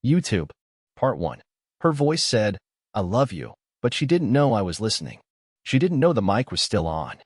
YouTube. Part 1. Her voice said, "I love you," but she didn't know I was listening. She didn't know the mic was still on.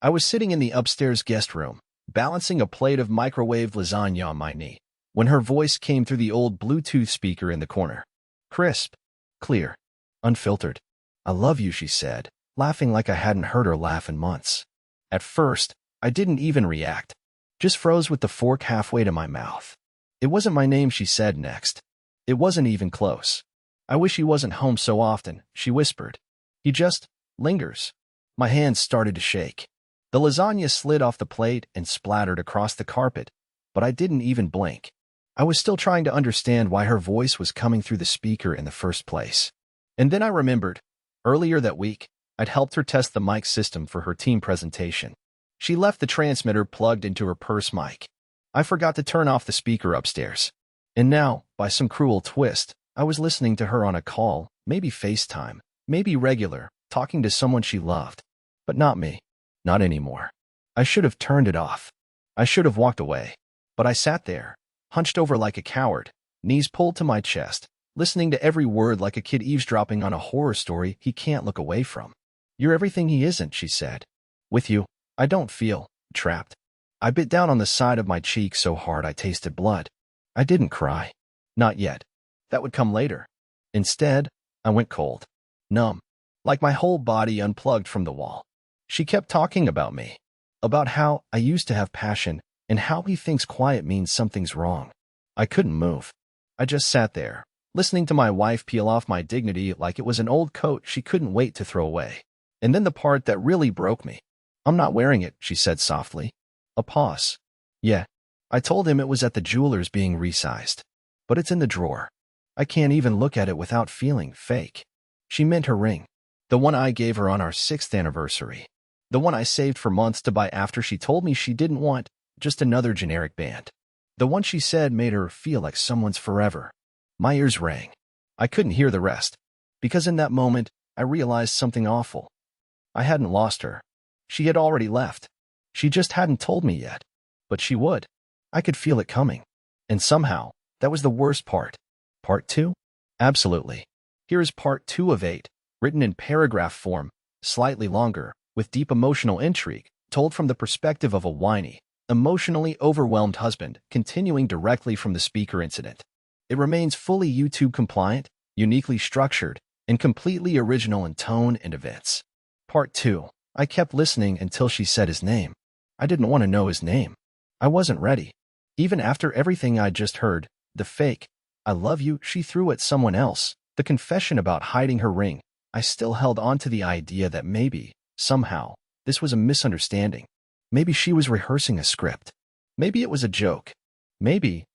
I was sitting in the upstairs guest room, balancing a plate of microwave lasagna on my knee, when her voice came through the old Bluetooth speaker in the corner. Crisp, clear, unfiltered. "I love you," she said, laughing like I hadn't heard her laugh in months. At first, I didn't even react, just froze with the fork halfway to my mouth. It wasn't my name she said next. It wasn't even close. "I wish he wasn't home so often," she whispered. "He just lingers." My hands started to shake. The lasagna slid off the plate and splattered across the carpet, but I didn't even blink. I was still trying to understand why her voice was coming through the speaker in the first place. And then I remembered, earlier that week, I'd helped her test the mic system for her team presentation. She left the transmitter plugged into her purse mic. I forgot to turn off the speaker upstairs. And now, by some cruel twist, I was listening to her on a call, maybe FaceTime, maybe regular, talking to someone she loved. But not me. Not anymore. I should have turned it off. I should have walked away. But I sat there, hunched over like a coward, knees pulled to my chest, listening to every word like a kid eavesdropping on a horror story he can't look away from. "You're everything he isn't," she said. "With you, I don't feel trapped." I bit down on the side of my cheek so hard I tasted blood. I didn't cry. Not yet. That would come later. Instead, I went cold. Numb. Like my whole body unplugged from the wall. She kept talking about me. About how I used to have passion, and how he thinks quiet means something's wrong. I couldn't move. I just sat there, listening to my wife peel off my dignity like it was an old coat she couldn't wait to throw away. And then the part that really broke me. "I'm not wearing it," she said softly. A pause. "Yeah." I told him it was at the jeweler's being resized. "But it's in the drawer. I can't even look at it without feeling fake." She meant her ring. The one I gave her on our 6th anniversary. The one I saved for months to buy after she told me she didn't want just another generic band. The one she said made her feel like someone's forever. My ears rang. I couldn't hear the rest. Because in that moment, I realized something awful. I hadn't lost her. She had already left. She just hadn't told me yet. But she would. I could feel it coming. And somehow, that was the worst part. Part 2? Absolutely. Here is part 2 of 8, written in paragraph form, slightly longer, with deep emotional intrigue, told from the perspective of a whiny, emotionally overwhelmed husband, continuing directly from the speaker incident. It remains fully YouTube compliant, uniquely structured, and completely original in tone and events. Part 2. I kept listening until she said his name. I didn't want to know his name. I wasn't ready. Even after everything I'd just heard, the fake, "I love you," she threw at someone else, the confession about hiding her ring, I still held on to the idea that maybe, somehow, this was a misunderstanding. Maybe she was rehearsing a script. Maybe it was a joke. Maybe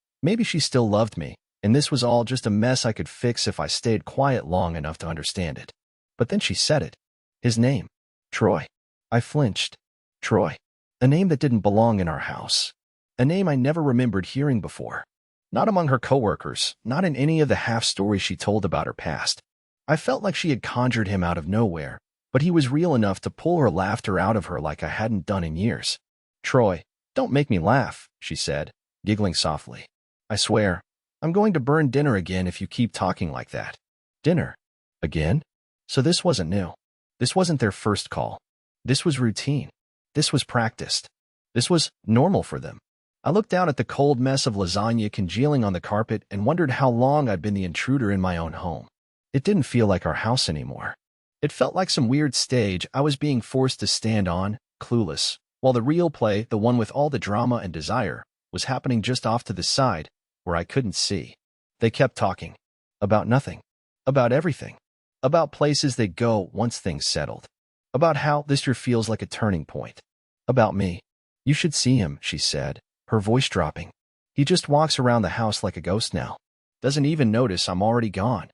she still loved me, and this was all just a mess I could fix if I stayed quiet long enough to understand it. But then she said it. His name. Troy. I flinched. Troy. A name that didn't belong in our house. A name I never remembered hearing before. Not among her coworkers, not in any of the half-stories she told about her past. I felt like she had conjured him out of nowhere, but he was real enough to pull her laughter out of her like I hadn't done in years. "Troy, don't make me laugh," she said, giggling softly. "I swear, I'm going to burn dinner again if you keep talking like that." Dinner? Again? So this wasn't new. This wasn't their first call. This was routine. This was practiced. This was normal for them. I looked down at the cold mess of lasagna congealing on the carpet and wondered how long I'd been the intruder in my own home. It didn't feel like our house anymore. It felt like some weird stage I was being forced to stand on, clueless, while the real play, the one with all the drama and desire, was happening just off to the side, where I couldn't see. They kept talking. About nothing. About everything. About places they'd go once things settled. About how this year feels like a turning point. About me. "You should see him," she said, her voice dropping. "He just walks around the house like a ghost now. Doesn't even notice I'm already gone."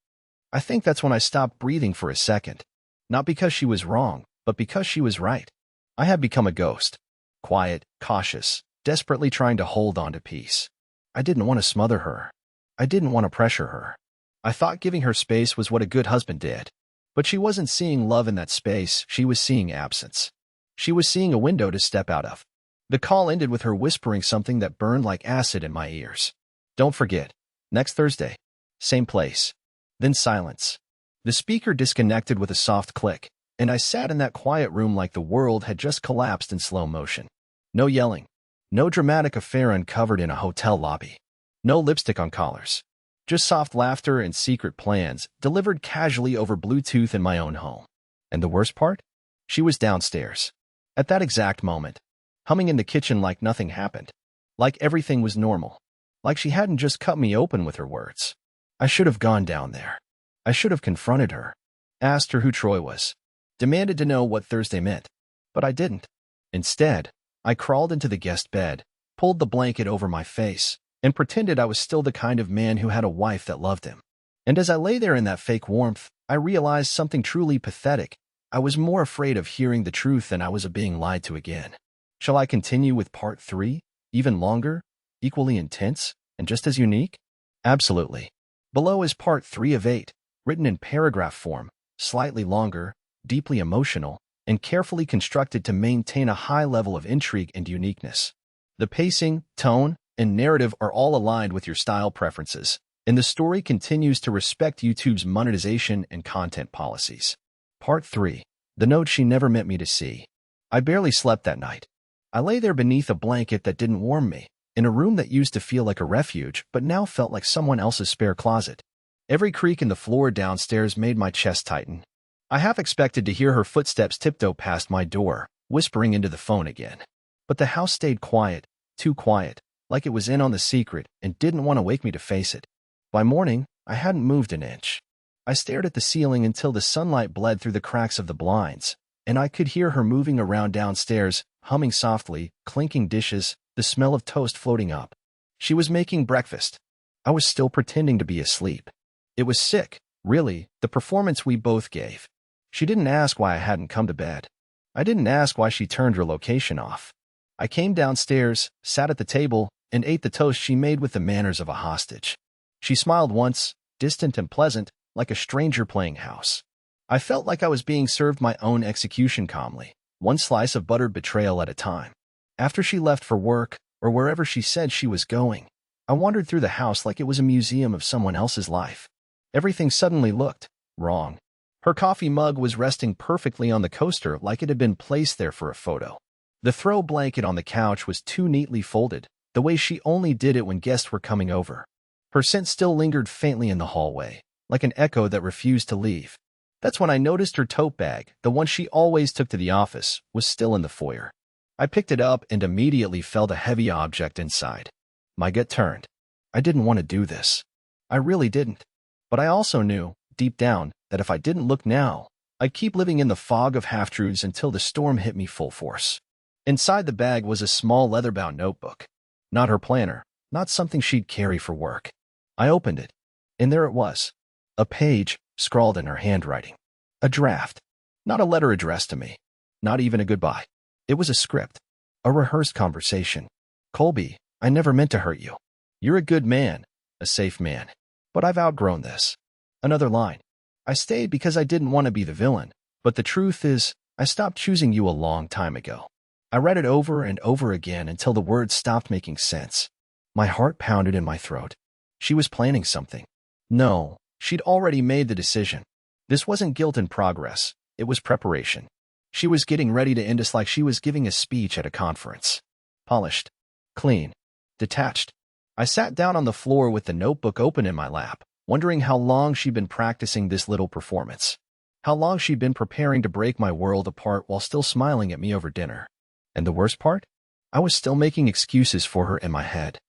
I think that's when I stopped breathing for a second. Not because she was wrong, but because she was right. I had become a ghost. Quiet, cautious, desperately trying to hold on to peace. I didn't want to smother her. I didn't want to pressure her. I thought giving her space was what a good husband did. But she wasn't seeing love in that space, she was seeing absence. She was seeing a window to step out of. The call ended with her whispering something that burned like acid in my ears. "Don't forget. Next Thursday." Same place. Then silence. The speaker disconnected with a soft click, and I sat in that quiet room like the world had just collapsed in slow motion. No yelling. No dramatic affair uncovered in a hotel lobby. No lipstick on collars. Just soft laughter and secret plans delivered casually over Bluetooth in my own home. And the worst part? She was downstairs. At that exact moment. Humming in the kitchen like nothing happened. Like everything was normal. Like she hadn't just cut me open with her words. I should have gone down there. I should have confronted her. Asked her who Troy was. Demanded to know what Thursday meant. But I didn't. Instead, I crawled into the guest bed, pulled the blanket over my face, and pretended I was still the kind of man who had a wife that loved him. And as I lay there in that fake warmth, I realized something truly pathetic. I was more afraid of hearing the truth than I was of being lied to again. Shall I continue with part 3? Even longer? Equally intense? And just as unique? Absolutely. Below is part 3 of 8, written in paragraph form, slightly longer, deeply emotional, and carefully constructed to maintain a high level of intrigue and uniqueness. The pacing, tone, and narrative are all aligned with your style preferences, and the story continues to respect YouTube's monetization and content policies. Part 3. The note she never meant me to see. I barely slept that night. I lay there beneath a blanket that didn't warm me, in a room that used to feel like a refuge but now felt like someone else's spare closet. Every creak in the floor downstairs made my chest tighten. I half expected to hear her footsteps tiptoe past my door, whispering into the phone again. But the house stayed quiet, too quiet, like it was in on the secret and didn't want to wake me to face it. By morning, I hadn't moved an inch. I stared at the ceiling until the sunlight bled through the cracks of the blinds, and I could hear her moving around downstairs, humming softly, clinking dishes, the smell of toast floating up. She was making breakfast. I was still pretending to be asleep. It was sick, really, the performance we both gave. She didn't ask why I hadn't come to bed. I didn't ask why she turned her location off. I came downstairs, sat at the table, and ate the toast she made with the manners of a hostage. She smiled once, distant and pleasant, like a stranger playing house. I felt like I was being served my own execution calmly, one slice of buttered betrayal at a time. After she left for work, or wherever she said she was going, I wandered through the house like it was a museum of someone else's life. Everything suddenly looked wrong. Her coffee mug was resting perfectly on the coaster like it had been placed there for a photo. The throw blanket on the couch was too neatly folded, the way she only did it when guests were coming over. Her scent still lingered faintly in the hallway, like an echo that refused to leave. That's when I noticed her tote bag, the one she always took to the office, was still in the foyer. I picked it up and immediately felt a heavy object inside. My gut turned. I didn't want to do this. I really didn't. But I also knew, deep down, that if I didn't look now, I'd keep living in the fog of half-truths until the storm hit me full force. Inside the bag was a small leather-bound notebook. Not her planner, not something she'd carry for work. I opened it, and there it was. A page, scrawled in her handwriting. A draft. Not a letter addressed to me. Not even a goodbye. It was a script. A rehearsed conversation. Colby, I never meant to hurt you. You're a good man. A safe man. But I've outgrown this. Another line. I stayed because I didn't want to be the villain, but the truth is, I stopped choosing you a long time ago. I read it over and over again until the words stopped making sense. My heart pounded in my throat. She was planning something. No, she'd already made the decision. This wasn't guilt in progress. It was preparation. She was getting ready to end us like she was giving a speech at a conference. Polished. Clean. Detached. I sat down on the floor with the notebook open in my lap, wondering how long she'd been practicing this little performance. How long she'd been preparing to break my world apart while still smiling at me over dinner. And the worst part? I was still making excuses for her in my head.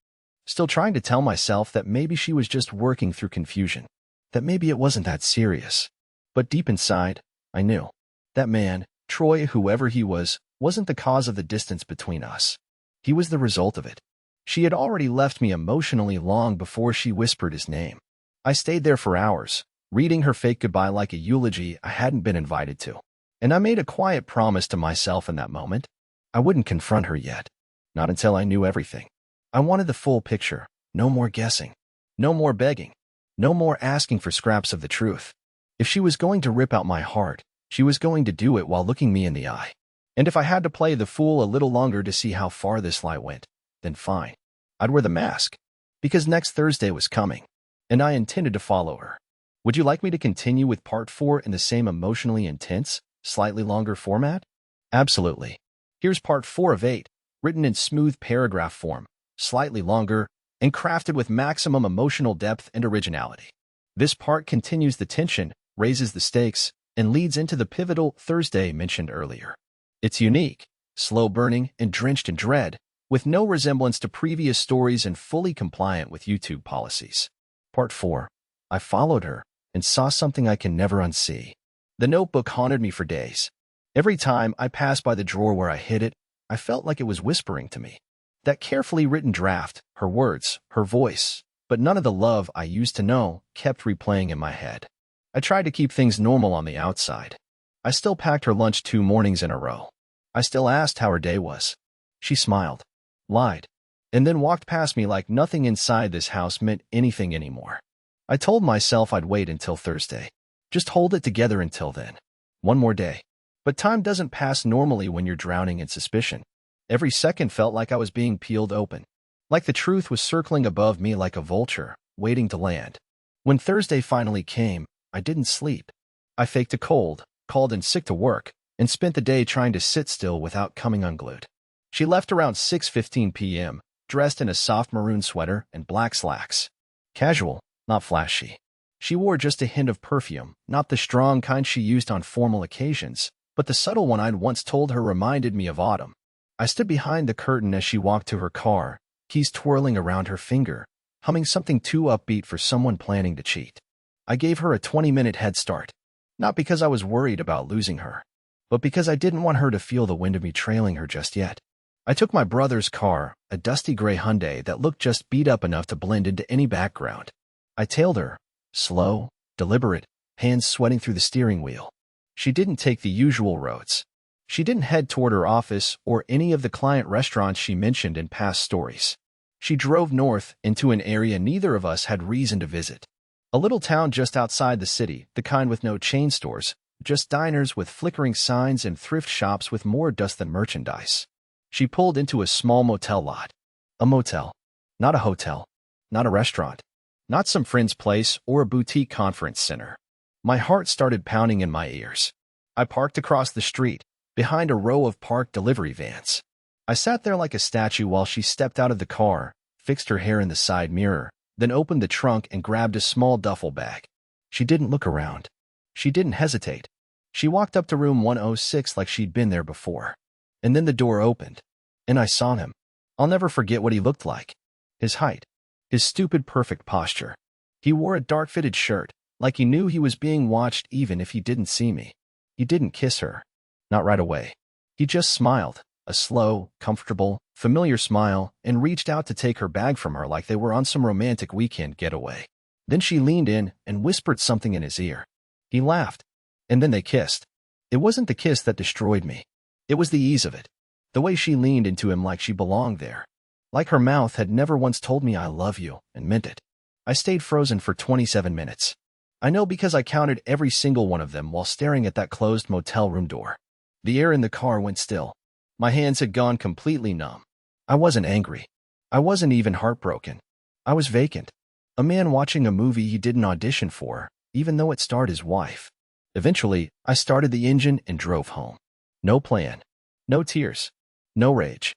Still trying to tell myself that maybe she was just working through confusion. That maybe it wasn't that serious. But deep inside, I knew. That man, Troy, whoever he was, wasn't the cause of the distance between us. He was the result of it. She had already left me emotionally long before she whispered his name. I stayed there for hours, reading her fake goodbye like a eulogy I hadn't been invited to. And I made a quiet promise to myself in that moment. I wouldn't confront her yet. Not until I knew everything. I wanted the full picture. No more guessing. No more begging. No more asking for scraps of the truth. If she was going to rip out my heart, she was going to do it while looking me in the eye. And if I had to play the fool a little longer to see how far this lie went, then fine. I'd wear the mask. Because next Thursday was coming. and I intended to follow her. Would you like me to continue with part 4 in the same emotionally intense, slightly longer format? Absolutely. Here's part 4 of 8, written in smooth paragraph form, slightly longer, and crafted with maximum emotional depth and originality. This part continues the tension, raises the stakes, and leads into the pivotal Thursday mentioned earlier. It's unique, slow-burning, and drenched in dread, with no resemblance to previous stories and fully compliant with YouTube policies. Part 4. I followed her and saw something I can never unsee. The notebook haunted me for days. Every time I passed by the drawer where I hid it, I felt like it was whispering to me. That carefully written draft, her words, her voice, but none of the love I used to know kept replaying in my head. I tried to keep things normal on the outside. I still packed her lunch 2 mornings in a row. I still asked how her day was. She smiled, lied, and then walked past me like nothing inside this house meant anything anymore. I told myself I'd wait until Thursday. Just hold it together until then. One more day. But time doesn't pass normally when you're drowning in suspicion. Every second felt like I was being peeled open. Like the truth was circling above me like a vulture, waiting to land. When Thursday finally came, I didn't sleep. I faked a cold, called in sick to work, and spent the day trying to sit still without coming unglued. She left around 6:15 p.m., dressed in a soft maroon sweater and black slacks. Casual, not flashy. She wore just a hint of perfume, not the strong kind she used on formal occasions, but the subtle one I'd once told her reminded me of autumn. I stood behind the curtain as she walked to her car, keys twirling around her finger, humming something too upbeat for someone planning to cheat. I gave her a 20-minute head start, not because I was worried about losing her, but because I didn't want her to feel the wind of me trailing her just yet. I took my brother's car, a dusty gray Hyundai that looked just beat up enough to blend into any background. I tailed her, slow, deliberate, hands sweating through the steering wheel. She didn't take the usual roads. She didn't head toward her office or any of the client restaurants she mentioned in past stories. She drove north into an area neither of us had reason to visit. A little town just outside the city, the kind with no chain stores, just diners with flickering signs and thrift shops with more dust than merchandise. She pulled into a small motel lot. A motel. Not a hotel. Not a restaurant. Not some friend's place or a boutique conference center. My heart started pounding in my ears. I parked across the street, behind a row of parked delivery vans. I sat there like a statue while she stepped out of the car, fixed her hair in the side mirror, then opened the trunk and grabbed a small duffel bag. She didn't look around. She didn't hesitate. She walked up to room 106 like she'd been there before. And then the door opened, and I saw him. I'll never forget what he looked like. His height. His stupid perfect posture. He wore a dark-fitted shirt, like he knew he was being watched even if he didn't see me. He didn't kiss her. Not right away. He just smiled, a slow, comfortable, familiar smile, and reached out to take her bag from her like they were on some romantic weekend getaway. Then she leaned in and whispered something in his ear. He laughed, and then they kissed. It wasn't the kiss that destroyed me. It was the ease of it. The way she leaned into him like she belonged there. Like her mouth had never once told me I love you and meant it. I stayed frozen for 27 minutes. I know because I counted every single one of them while staring at that closed motel room door. The air in the car went still. My hands had gone completely numb. I wasn't angry. I wasn't even heartbroken. I was vacant. A man watching a movie he didn't audition for, even though it starred his wife. Eventually, I started the engine and drove home. No plan. No tears. No rage.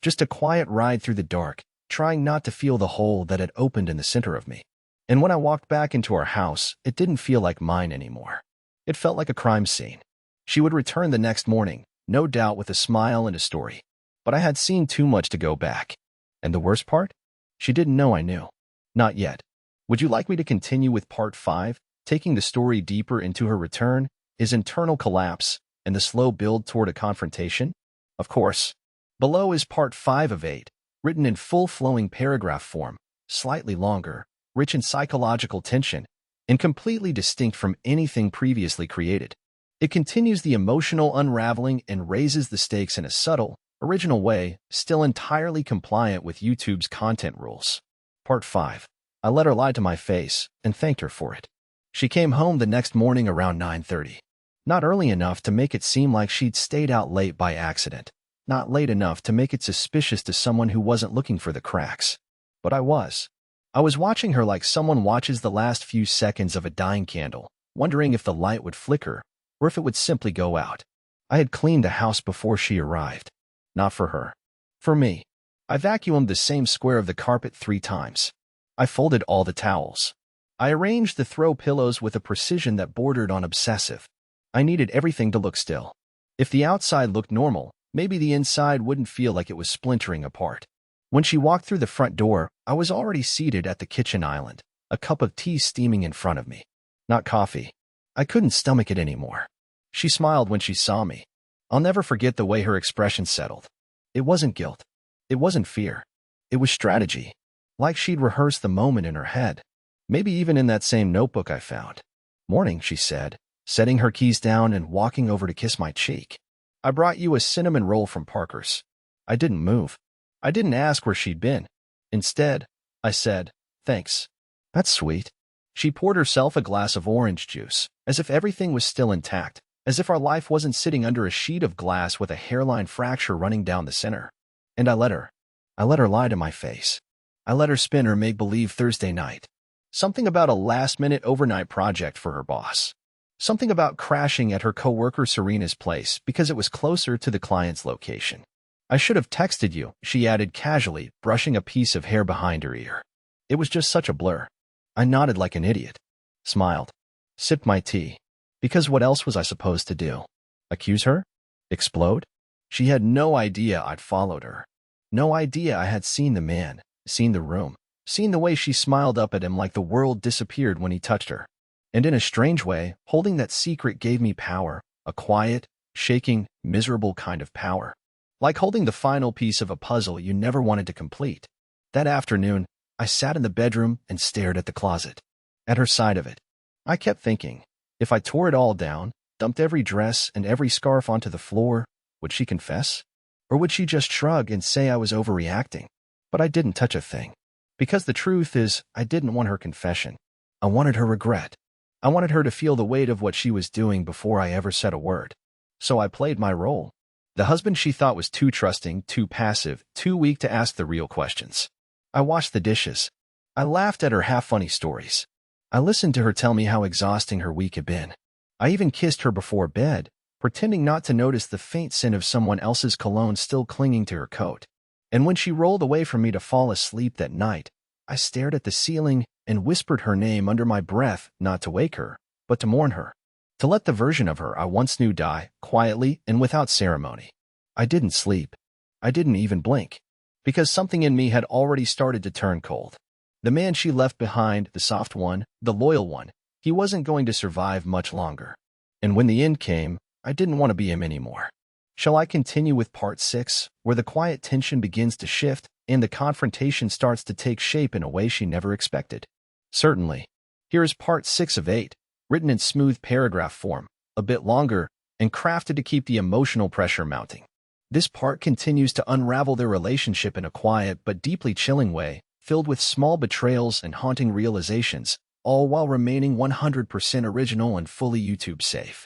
Just a quiet ride through the dark, trying not to feel the hole that had opened in the center of me. And when I walked back into our house, it didn't feel like mine anymore. It felt like a crime scene. She would return the next morning, no doubt with a smile and a story. But I had seen too much to go back. And the worst part? She didn't know I knew. Not yet. Would you like me to continue with part 5, taking the story deeper into her return, his internal collapse, and the slow build toward a confrontation? Of course. Below is part 5 of 8, written in full flowing paragraph form, slightly longer, rich in psychological tension, and completely distinct from anything previously created. It continues the emotional unraveling and raises the stakes in a subtle, original way, still entirely compliant with YouTube's content rules. Part 5. I let her lie to my face and thanked her for it. She came home the next morning around 9:30. Not early enough to make it seem like she'd stayed out late by accident. Not late enough to make it suspicious to someone who wasn't looking for the cracks. But I was. I was watching her like someone watches the last few seconds of a dying candle, wondering if the light would flicker or if it would simply go out. I had cleaned the house before she arrived. Not for her. For me. I vacuumed the same square of the carpet 3 times. I folded all the towels. I arranged the throw pillows with a precision that bordered on obsessive. I needed everything to look still. If the outside looked normal, maybe the inside wouldn't feel like it was splintering apart. When she walked through the front door, I was already seated at the kitchen island, a cup of tea steaming in front of me. Not coffee. I couldn't stomach it anymore. She smiled when she saw me. I'll never forget the way her expression settled. It wasn't guilt. It wasn't fear. It was strategy. Like she'd rehearsed the moment in her head. Maybe even in that same notebook I found. "Morning," she said, setting her keys down and walking over to kiss my cheek. "I brought you a cinnamon roll from Parker's." I didn't move. I didn't ask where she'd been. Instead, I said, "Thanks." "That's sweet." She poured herself a glass of orange juice, as if everything was still intact, as if our life wasn't sitting under a sheet of glass with a hairline fracture running down the center. And I let her. I let her lie to my face. I let her spin her make-believe Thursday night. Something about a last-minute overnight project for her boss. Something about crashing at her coworker Serena's place because it was closer to the client's location. "I should have texted you," she added casually, brushing a piece of hair behind her ear. It was just such a blur. I nodded like an idiot. Smiled. Sipped my tea. Because what else was I supposed to do? Accuse her? Explode? She had no idea I'd followed her. No idea I had seen the man, seen the room, seen the way she smiled up at him like the world disappeared when he touched her. And in a strange way, holding that secret gave me power, a quiet, shaking, miserable kind of power. Like holding the final piece of a puzzle you never wanted to complete. That afternoon, I sat in the bedroom and stared at the closet. At her side of it. I kept thinking, if I tore it all down, dumped every dress and every scarf onto the floor, would she confess? Or would she just shrug and say I was overreacting? But I didn't touch a thing. Because the truth is, I didn't want her confession. I wanted her regret. I wanted her to feel the weight of what she was doing before I ever said a word. So I played my role. The husband she thought was too trusting, too passive, too weak to ask the real questions. I washed the dishes. I laughed at her half-funny stories. I listened to her tell me how exhausting her week had been. I even kissed her before bed, pretending not to notice the faint scent of someone else's cologne still clinging to her coat. And when she rolled away from me to fall asleep that night, I stared at the ceiling and whispered her name under my breath, not to wake her, but to mourn her. To let the version of her I once knew die, quietly and without ceremony. I didn't sleep. I didn't even blink. Because something in me had already started to turn cold. The man she left behind, the soft one, the loyal one, he wasn't going to survive much longer. And when the end came, I didn't want to be him anymore. Shall I continue with part 6, where the quiet tension begins to shift and the confrontation starts to take shape in a way she never expected? Certainly. Here is part 6 of 8, written in smooth paragraph form, a bit longer, and crafted to keep the emotional pressure mounting. This part continues to unravel their relationship in a quiet but deeply chilling way, filled with small betrayals and haunting realizations, all while remaining 100% original and fully YouTube safe.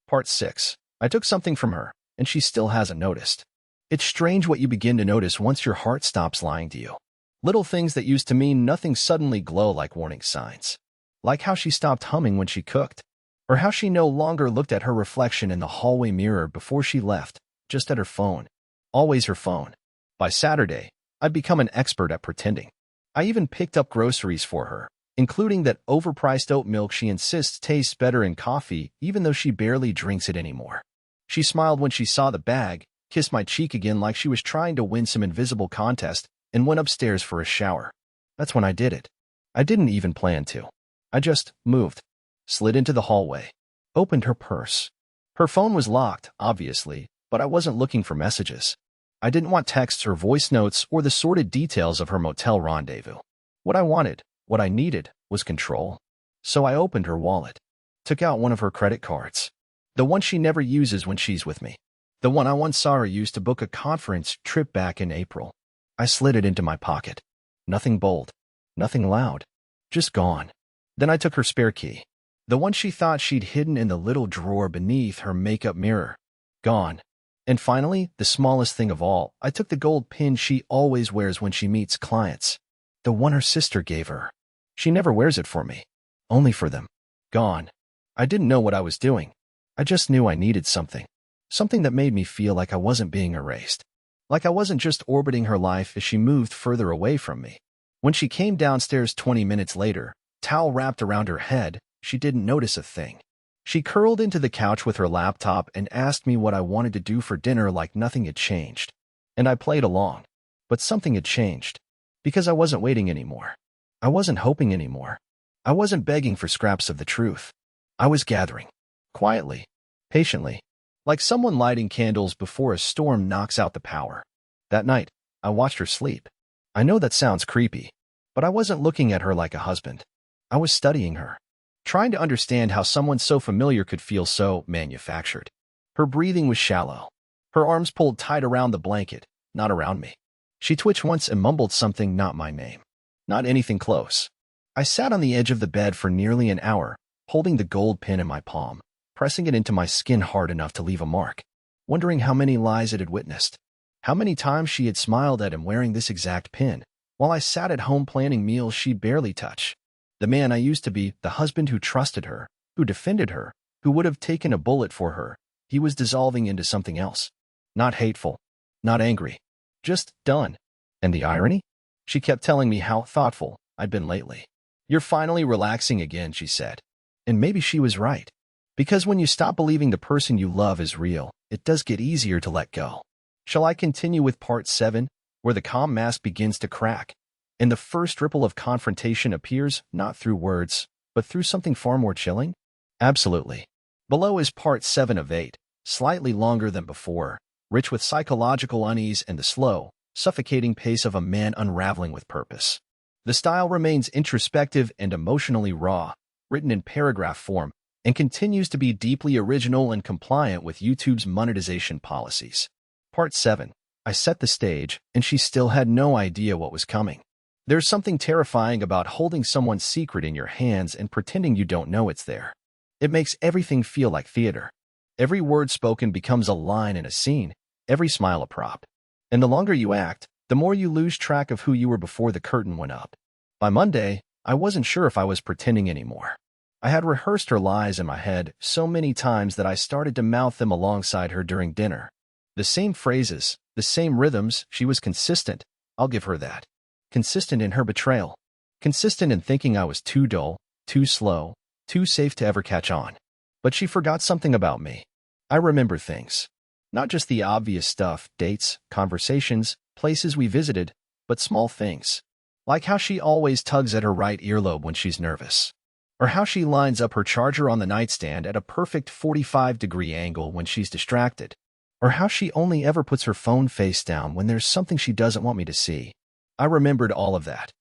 Part 6. I took something from her, and she still hasn't noticed. It's strange what you begin to notice once your heart stops lying to you. Little things that used to mean nothing suddenly glow like warning signs. Like how she stopped humming when she cooked, or how she no longer looked at her reflection in the hallway mirror before she left, just at her phone. Always her phone. By Saturday, I'd become an expert at pretending. I even picked up groceries for her, including that overpriced oat milk she insists tastes better in coffee even though she barely drinks it anymore. She smiled when she saw the bag, kissed my cheek again like she was trying to win some invisible contest, and went upstairs for a shower. That's when I did it. I didn't even plan to. I just moved, slid into the hallway, opened her purse. Her phone was locked, obviously, but I wasn't looking for messages. I didn't want texts or voice notes or the sordid details of her motel rendezvous. What I wanted, what I needed, was control. So I opened her wallet, took out one of her credit cards. The one she never uses when she's with me. The one I once saw her use to book a conference trip back in April. I slid it into my pocket. Nothing bold. Nothing loud. Just gone. Then I took her spare key. The one she thought she'd hidden in the little drawer beneath her makeup mirror. Gone. And finally, the smallest thing of all, I took the gold pin she always wears when she meets clients. The one her sister gave her. She never wears it for me. Only for them. Gone. I didn't know what I was doing. I just knew I needed something. Something that made me feel like I wasn't being erased. Like I wasn't just orbiting her life as she moved further away from me. When she came downstairs 20 minutes later, towel wrapped around her head, she didn't notice a thing. She curled into the couch with her laptop and asked me what I wanted to do for dinner like nothing had changed. And I played along. But something had changed. Because I wasn't waiting anymore. I wasn't hoping anymore. I wasn't begging for scraps of the truth. I was gathering. Quietly. Patiently. Like someone lighting candles before a storm knocks out the power. That night, I watched her sleep. I know that sounds creepy, but I wasn't looking at her like a husband. I was studying her. Trying to understand how someone so familiar could feel so manufactured. Her breathing was shallow. Her arms pulled tight around the blanket, not around me. She twitched once and mumbled something, not my name. Not anything close. I sat on the edge of the bed for nearly an hour, holding the gold pin in my palm, pressing it into my skin hard enough to leave a mark, wondering how many lies it had witnessed. How many times she had smiled at him wearing this exact pin, while I sat at home planning meals she'd barely touch. The man I used to be, the husband who trusted her, who defended her, who would have taken a bullet for her, he was dissolving into something else. Not hateful, not angry, just done. And the irony? She kept telling me how thoughtful I'd been lately. You're finally relaxing again, she said. And maybe she was right. Because when you stop believing the person you love is real, it does get easier to let go. Shall I continue with part 7, where the calm mask begins to crack, and the first ripple of confrontation appears not through words, but through something far more chilling? Absolutely. Below is part 7 of 8, slightly longer than before, rich with psychological unease and the slow, suffocating pace of a man unraveling with purpose. The style remains introspective and emotionally raw, written in paragraph form, and continues to be deeply original and compliant with YouTube's monetization policies. Part 7. I set the stage, and she still had no idea what was coming. There's something terrifying about holding someone's secret in your hands and pretending you don't know it's there. It makes everything feel like theater. Every word spoken becomes a line in a scene, every smile a prop. And the longer you act, the more you lose track of who you were before the curtain went up. By Monday, I wasn't sure if I was pretending anymore. I had rehearsed her lies in my head so many times that I started to mouth them alongside her during dinner. The same phrases, the same rhythms. She was consistent, I'll give her that. Consistent in her betrayal. Consistent in thinking I was too dull, too slow, too safe to ever catch on. But she forgot something about me. I remember things. Not just the obvious stuff, dates, conversations, places we visited, but small things. Like how she always tugs at her right earlobe when she's nervous. Or how she lines up her charger on the nightstand at a perfect 45-degree angle when she's distracted. Or how she only ever puts her phone face down when there's something she doesn't want me to see. I remembered all of that.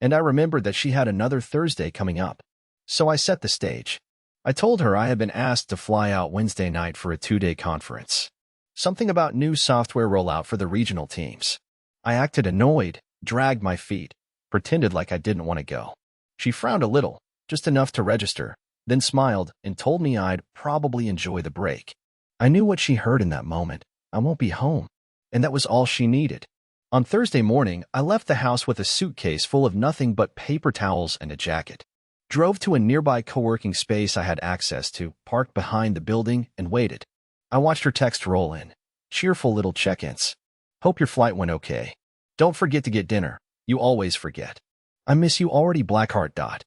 And I remembered that she had another Thursday coming up. So I set the stage. I told her I had been asked to fly out Wednesday night for a 2-day conference. Something about new software rollout for the regional teams. I acted annoyed, dragged my feet, pretended like I didn't want to go. She frowned a little, just enough to register, then smiled and told me I'd probably enjoy the break. I knew what she heard in that moment. I won't be home. And that was all she needed. On Thursday morning, I left the house with a suitcase full of nothing but paper towels and a jacket. Drove to a nearby co-working space I had access to, parked behind the building, and waited. I watched her text roll in. Cheerful little check-ins. Hope your flight went okay. Don't forget to get dinner. You always forget. I miss you already, Blackheart.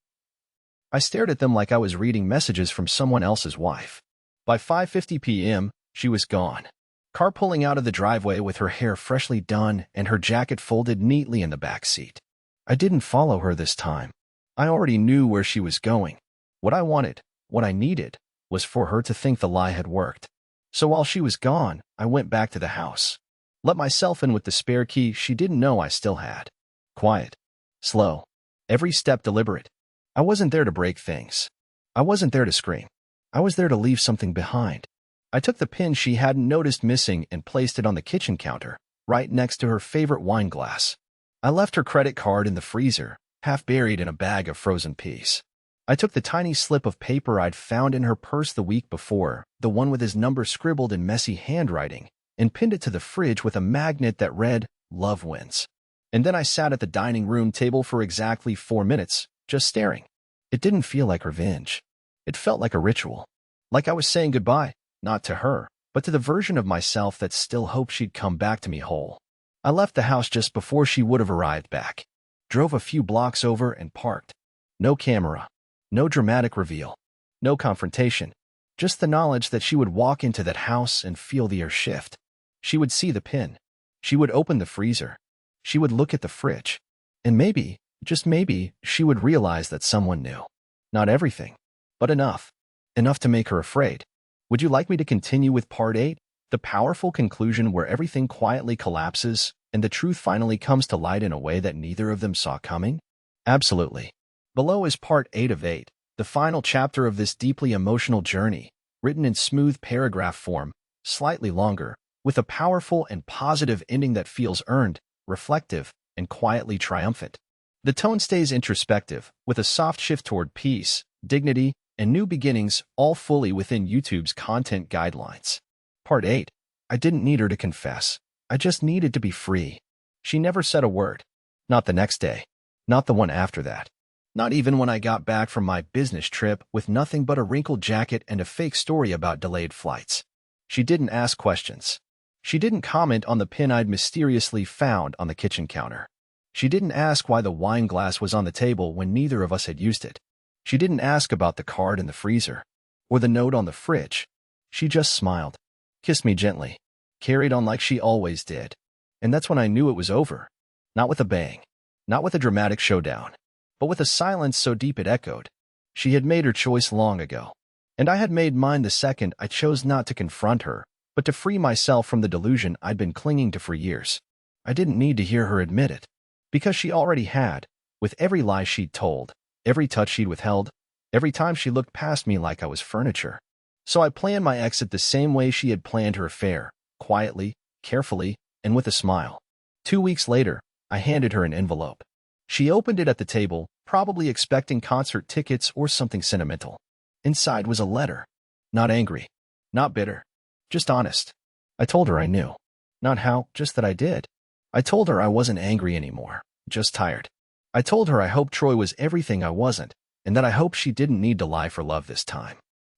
I stared at them like I was reading messages from someone else's wife. By 5:50 p.m., she was gone. Car pulling out of the driveway with her hair freshly done and her jacket folded neatly in the back seat. I didn't follow her this time. I already knew where she was going. What I wanted, what I needed, was for her to think the lie had worked. So while she was gone, I went back to the house. Let myself in with the spare key she didn't know I still had. Quiet. Slow. Every step deliberate. I wasn't there to break things. I wasn't there to scream. I was there to leave something behind. I took the pin she hadn't noticed missing and placed it on the kitchen counter, right next to her favorite wine glass. I left her credit card in the freezer, half buried in a bag of frozen peas. I took the tiny slip of paper I'd found in her purse the week before, the one with his number scribbled in messy handwriting, and pinned it to the fridge with a magnet that read, "Love wins." And then I sat at the dining room table for exactly 4 minutes, just staring. It didn't feel like revenge. It felt like a ritual. Like I was saying goodbye, not to her, but to the version of myself that still hoped she'd come back to me whole. I left the house just before she would have arrived back. Drove a few blocks over and parked. No camera. No dramatic reveal. No confrontation. Just the knowledge that she would walk into that house and feel the air shift. She would see the pin. She would open the freezer. She would look at the fridge. And maybe, just maybe, she would realize that someone knew. Not everything, but enough. Enough to make her afraid. Would you like me to continue with part 8? The powerful conclusion where everything quietly collapses and the truth finally comes to light in a way that neither of them saw coming? Absolutely. Below is part 8 of 8, the final chapter of this deeply emotional journey, written in smooth paragraph form, slightly longer, with a powerful and positive ending that feels earned, reflective, and quietly triumphant. The tone stays introspective, with a soft shift toward peace, dignity, and new beginnings, all fully within YouTube's content guidelines. Part 8. I didn't need her to confess. I just needed to be free. She never said a word. Not the next day. Not the one after that. Not even when I got back from my business trip with nothing but a wrinkled jacket and a fake story about delayed flights. She didn't ask questions. She didn't comment on the pin I'd mysteriously found on the kitchen counter. She didn't ask why the wine glass was on the table when neither of us had used it. She didn't ask about the card in the freezer or the note on the fridge. She just smiled, kissed me gently, carried on like she always did. And that's when I knew it was over. Not with a bang, not with a dramatic showdown, but with a silence so deep it echoed. She had made her choice long ago, and I had made mine the second I chose not to confront her, but to free myself from the delusion I'd been clinging to for years. I didn't need to hear her admit it, because she already had, with every lie she'd told, every touch she'd withheld, every time she looked past me like I was furniture. So I planned my exit the same way she had planned her affair, quietly, carefully, and with a smile. 2 weeks later, I handed her an envelope. She opened it at the table, probably expecting concert tickets or something sentimental. Inside was a letter. Not angry. Not bitter. Just honest. I told her I knew. Not how, just that I did. I told her I wasn't angry anymore, just tired. I told her I hoped Troy was everything I wasn't, and that I hoped she didn't need to lie for love this time.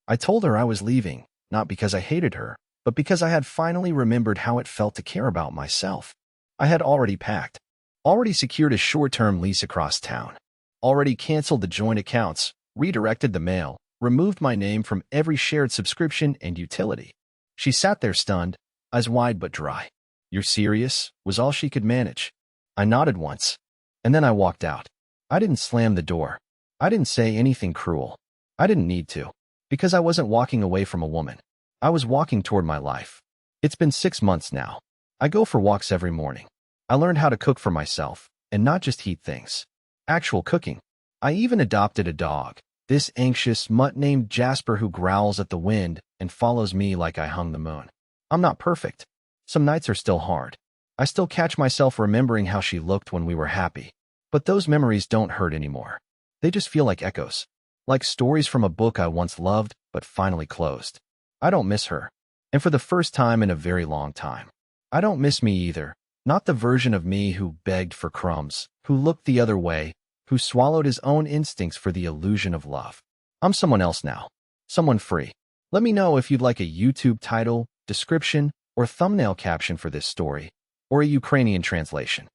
I told her I was leaving, not because I hated her, but because I had finally remembered how it felt to care about myself. I had already packed, already secured a short-term lease across town, already canceled the joint accounts, redirected the mail, removed my name from every shared subscription and utility. She sat there stunned, eyes wide but dry. "You're serious?" was all she could manage. I nodded once, and then I walked out. I didn't slam the door. I didn't say anything cruel. I didn't need to, because I wasn't walking away from a woman. I was walking toward my life. It's been 6 months now. I go for walks every morning. I learned how to cook for myself, and not just heat things. Actual cooking. I even adopted a dog, this anxious mutt named Jasper who growls at the wind and follows me like I hung the moon. I'm not perfect. Some nights are still hard. I still catch myself remembering how she looked when we were happy. But those memories don't hurt anymore. They just feel like echoes. Like stories from a book I once loved, but finally closed. I don't miss her. And for the first time in a very long time. I don't miss me either. Not the version of me who begged for crumbs, who looked the other way, who swallowed his own instincts for the illusion of love. I'm someone else now. Someone free. Let me know if you'd like a YouTube title, description, or thumbnail caption for this story, or a Ukrainian translation.